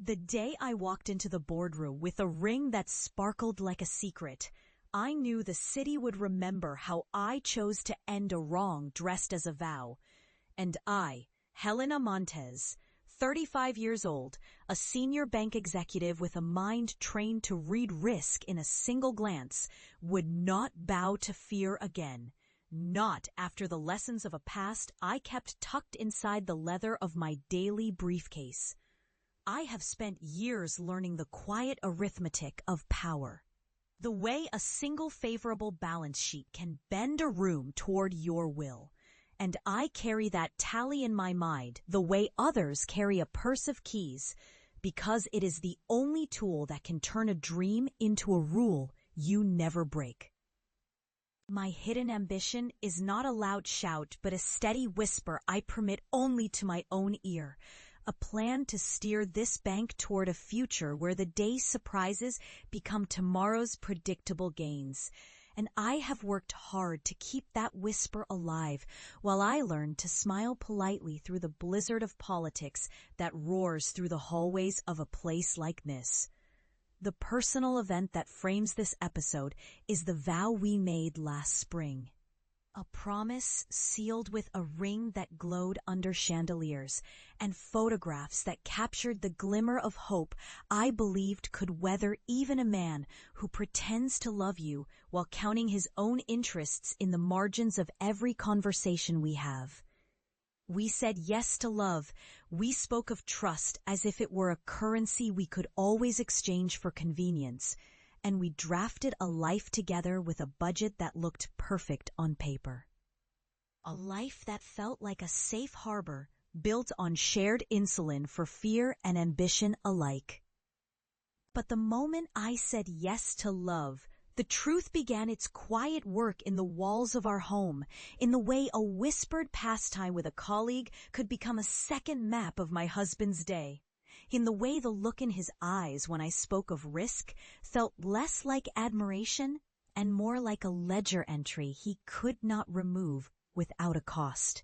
The day I walked into the boardroom with a ring that sparkled like a secret, I knew the city would remember how I chose to end a wrong dressed as a vow. And I, Helena Montez, 35 years old, a senior bank executive with a mind trained to read risk in a single glance, would not bow to fear again. Not after the lessons of a past I kept tucked inside the leather of my daily briefcase. I have spent years learning the quiet arithmetic of power. The way a single favorable balance sheet can bend a room toward your will. And I carry that tally in my mind the way others carry a purse of keys, because it is the only tool that can turn a dream into a rule you never break. My hidden ambition is not a loud shout, but a steady whisper I permit only to my own ear. A plan to steer this bank toward a future where the day's surprises become tomorrow's predictable gains. And I have worked hard to keep that whisper alive while I learn to smile politely through the blizzard of politics that roars through the hallways of a place like this. The personal event that frames this episode is the vow we made last spring. A promise sealed with a ring that glowed under chandeliers and photographs that captured the glimmer of hope I believed could weather even a man who pretends to love you while counting his own interests in the margins of every conversation we have. We said yes to love. We spoke of trust as if it were a currency we could always exchange for convenience. And we drafted a life together with a budget that looked perfect on paper. A life that felt like a safe harbor built on shared insulin for fear and ambition alike. But the moment I said yes to love, the truth began its quiet work in the walls of our home, in the way a whispered pastime with a colleague could become a second map of my husband's day. In the way the look in his eyes when I spoke of risk felt less like admiration and more like a ledger entry he could not remove without a cost.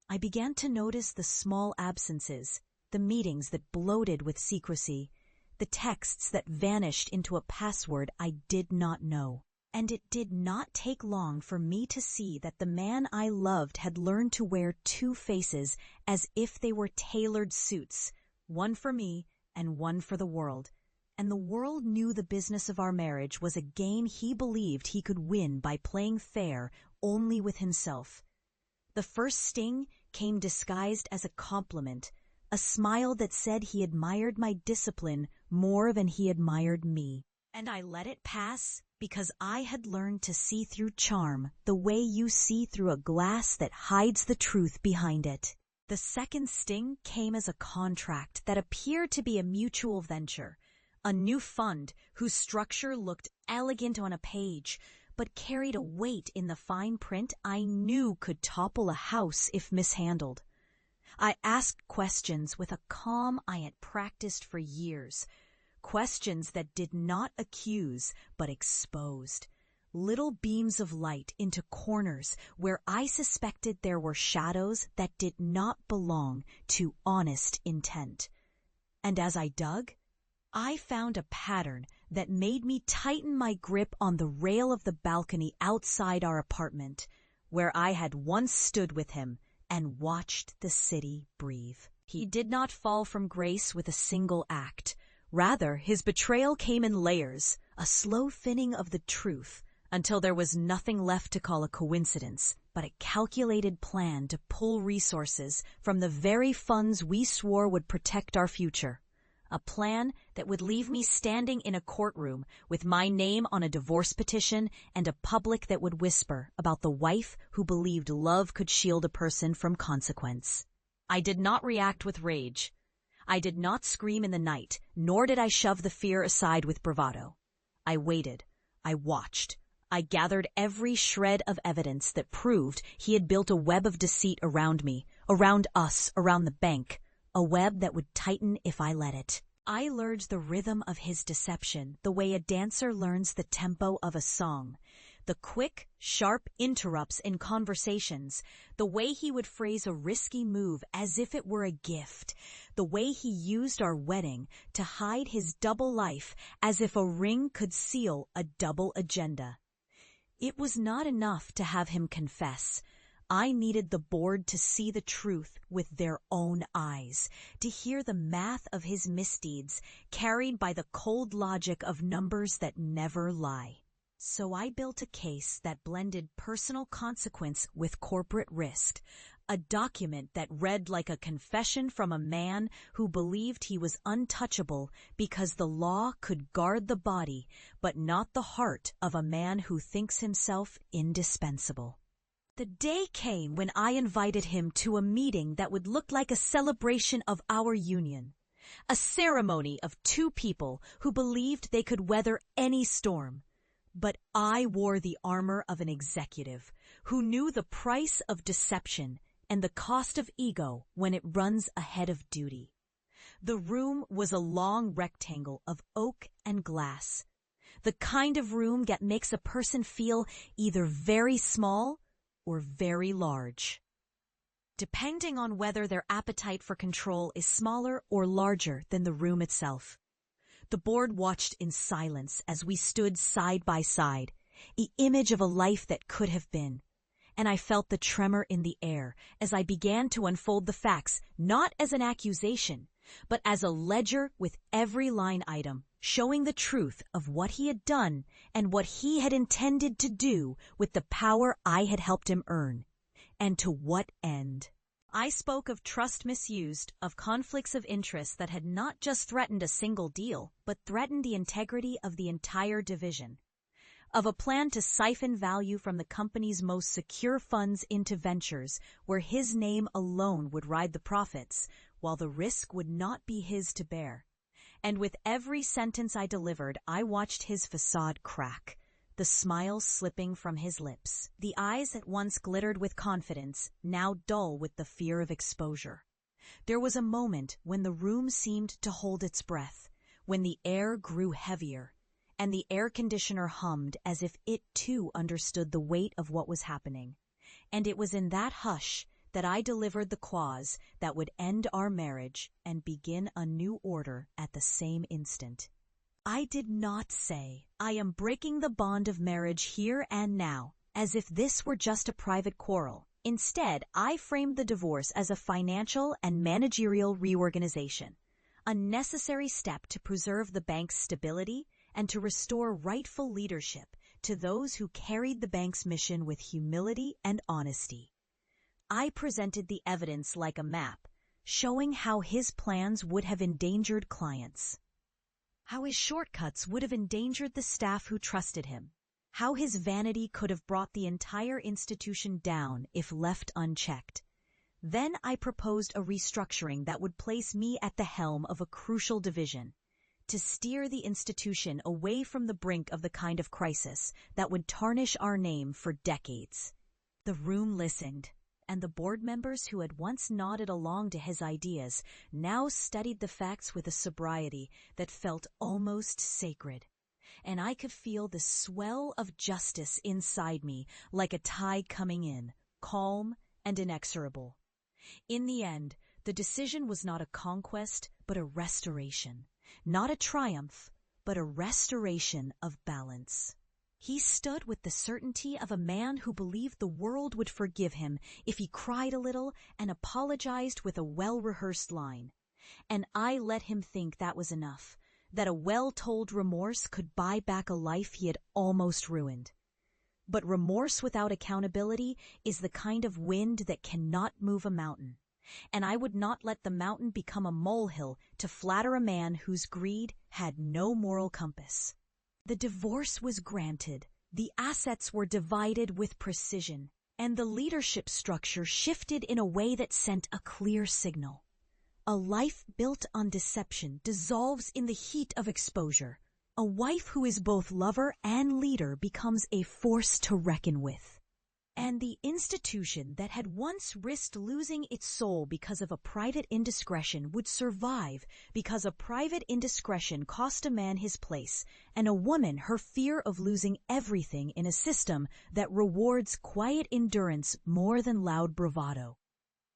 I began to notice the small absences, the meetings that bloated with secrecy, the texts that vanished into a password I did not know. And it did not take long for me to see that the man I loved had learned to wear two faces as if they were tailored suits, one for me and one for the world. And the world knew the business of our marriage was a game he believed he could win by playing fair only with himself. The first sting came disguised as a compliment, a smile that said he admired my discipline more than he admired me. And I let it pass because I had learned to see through charm the way you see through a glass that hides the truth behind it. The second sting came as a contract that appeared to be a mutual venture, a new fund whose structure looked elegant on a page, but carried a weight in the fine print I knew could topple a house if mishandled. I asked questions with a calm I had practiced for years, questions that did not accuse but exposed. Little beams of light into corners where I suspected there were shadows that did not belong to honest intent. And as I dug, I found a pattern that made me tighten my grip on the rail of the balcony outside our apartment, where I had once stood with him and watched the city breathe. He did not fall from grace with a single act. Rather, his betrayal came in layers, a slow thinning of the truth, until there was nothing left to call a coincidence, but a calculated plan to pull resources from the very funds we swore would protect our future. A plan that would leave me standing in a courtroom with my name on a divorce petition and a public that would whisper about the wife who believed love could shield a person from consequence. I did not react with rage. I did not scream in the night, nor did I shove the fear aside with bravado. I waited. I watched. I gathered every shred of evidence that proved he had built a web of deceit around me, around us, around the bank, a web that would tighten if I let it. I learned the rhythm of his deception the way a dancer learns the tempo of a song, The quick, sharp interrupts in conversations, the way he would phrase a risky move as if it were a gift, the way he used our wedding to hide his double life as if a ring could seal a double agenda. It was not enough to have him confess. I needed the board to see the truth with their own eyes, to hear the math of his misdeeds carried by the cold logic of numbers that never lie. So I built a case that blended personal consequence with corporate risk, a document that read like a confession from a man who believed he was untouchable because the law could guard the body but not the heart of a man who thinks himself indispensable. The day came when I invited him to a meeting that would look like a celebration of our union, a ceremony of two people who believed they could weather any storm. But I wore the armor of an executive who knew the price of deception and the cost of ego when it runs ahead of duty. The room was a long rectangle of oak and glass, the kind of room that makes a person feel either very small or very large, depending on whether their appetite for control is smaller or larger than the room itself. The board watched in silence as we stood side by side, the image of a life that could have been. And I felt the tremor in the air as I began to unfold the facts, not as an accusation, but as a ledger with every line item, showing the truth of what he had done and what he had intended to do with the power I had helped him earn. And to what end? I spoke of trust misused, of conflicts of interest that had not just threatened a single deal, but threatened the integrity of the entire division. Of a plan to siphon value from the company's most secure funds into ventures, where his name alone would ride the profits, while the risk would not be his to bear. And with every sentence I delivered, I watched his facade crack, the smile slipping from his lips, the eyes that once glittered with confidence, now dull with the fear of exposure. There was a moment when the room seemed to hold its breath, when the air grew heavier, and the air conditioner hummed as if it too understood the weight of what was happening. And it was in that hush that I delivered the clause that would end our marriage and begin a new order at the same instant. I did not say, I am breaking the bond of marriage here and now, as if this were just a private quarrel. Instead, I framed the divorce as a financial and managerial reorganization, a necessary step to preserve the bank's stability and to restore rightful leadership to those who carried the bank's mission with humility and honesty. I presented the evidence like a map, showing how his plans would have endangered clients, how his shortcuts would have endangered the staff who trusted him, how his vanity could have brought the entire institution down if left unchecked. Then I proposed a restructuring that would place me at the helm of a crucial division, to steer the institution away from the brink of the kind of crisis that would tarnish our name for decades. The room listened, and the board members who had once nodded along to his ideas now studied the facts with a sobriety that felt almost sacred. And I could feel the swell of justice inside me like a tide coming in, calm and inexorable. In the end, the decision was not a conquest, but a restoration. Not a triumph, but a restoration of balance. He stood with the certainty of a man who believed the world would forgive him if he cried a little and apologized with a well-rehearsed line. And I let him think that was enough, that a well-told remorse could buy back a life he had almost ruined. But remorse without accountability is the kind of wind that cannot move a mountain. And I would not let the mountain become a molehill to flatter a man whose greed had no moral compass. The divorce was granted, the assets were divided with precision, and the leadership structure shifted in a way that sent a clear signal. A life built on deception dissolves in the heat of exposure. A wife who is both lover and leader becomes a force to reckon with. And the institution that had once risked losing its soul because of a private indiscretion would survive because a private indiscretion cost a man his place and a woman her fear of losing everything in a system that rewards quiet endurance more than loud bravado.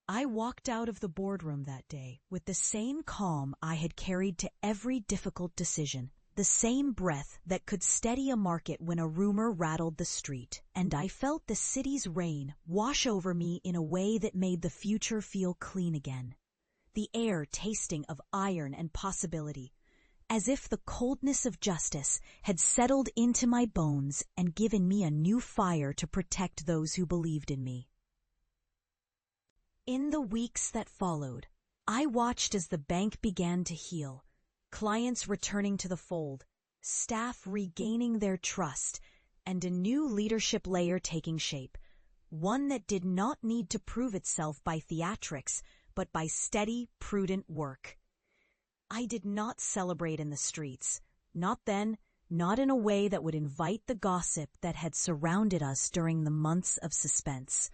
I walked out of the boardroom that day with the same calm I had carried to every difficult decision, the same breath that could steady a market when a rumor rattled the street, and I felt the city's rain wash over me in a way that made the future feel clean again. The air tasting of iron and possibility, as if the coldness of justice had settled into my bones and given me a new fire to protect those who believed in me. In the weeks that followed, I watched as the bank began to heal, clients returning to the fold, staff regaining their trust, and a new leadership layer taking shape, one that did not need to prove itself by theatrics, but by steady, prudent work. I did not celebrate in the streets, not then, not in a way that would invite the gossip that had surrounded us during the months of suspense.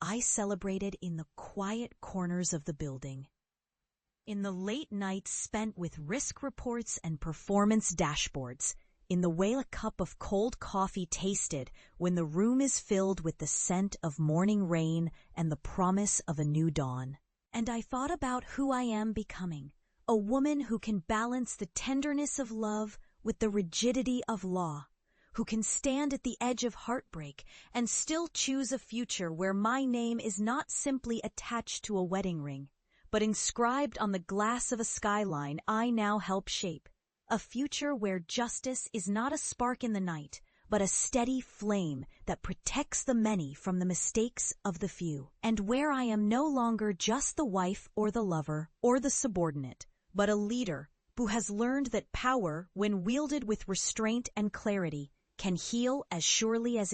I celebrated in the quiet corners of the building, in the late nights spent with risk reports and performance dashboards, in the way a cup of cold coffee tasted when the room is filled with the scent of morning rain and the promise of a new dawn. And I thought about who I am becoming, a woman who can balance the tenderness of love with the rigidity of law, who can stand at the edge of heartbreak and still choose a future where my name is not simply attached to a wedding ring, but inscribed on the glass of a skyline I now help shape. A future where justice is not a spark in the night, but a steady flame that protects the many from the mistakes of the few. And where I am no longer just the wife or the lover or the subordinate, but a leader who has learned that power, when wielded with restraint and clarity, can heal as surely as it